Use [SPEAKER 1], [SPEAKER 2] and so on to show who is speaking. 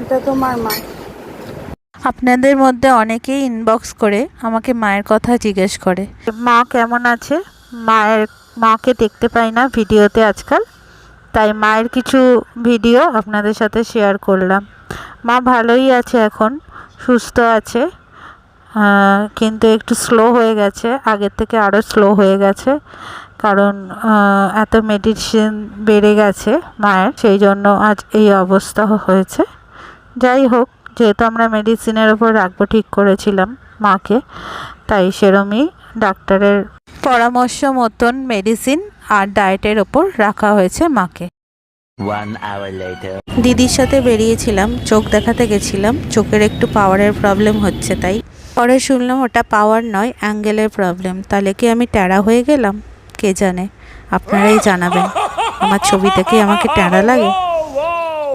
[SPEAKER 1] এটা তোমার মা।
[SPEAKER 2] আপনাদের মধ্যে অনেকেই ইনবক্স করে আমাকে মায়ের কথা জিজ্ঞেস করে, মা কেমন আছে। মাকে দেখতে পাই না ভিডিওতে আজকাল, তাই মায়ের কিছু ভিডিও আপনাদের সাথে শেয়ার করলাম। মা ভালোই আছে, এখন সুস্থ আছে, কিন্তু একটু স্লো হয়ে গেছে, আগের থেকে আরও স্লো হয়ে গেছে, কারণ এত মেডিসিন বেড়ে গেছে মায়ের, সেই জন্য আজ এই অবস্থা হয়েছে। যাই হোক, যেহেতু আমরা মেডিসিনের ওপর রাখবো ঠিক করেছিলাম মাকে, তাই সেরমই ডাক্তারের পরামর্শ মতন মেডিসিন আর ডায়েটের ওপর রাখা হয়েছে মাকে।
[SPEAKER 3] 1 hour later.
[SPEAKER 2] দিদির সাথে বেরিয়েছিলাম, চোখ দেখাতে গেছিলাম, চোখের একটু পাওয়ারের প্রবলেম হচ্ছে, তাই পরে শুনলাম ওটা পাওয়ার নয়, অ্যাঙ্গেলের প্রবলেম। তাহলে কি আমি ট্যাড়া হয়ে গেলাম? কে জানে, আপনারাই জানাবেন। আমার ছবি থেকে আমাকে ট্যাড়া লাগে?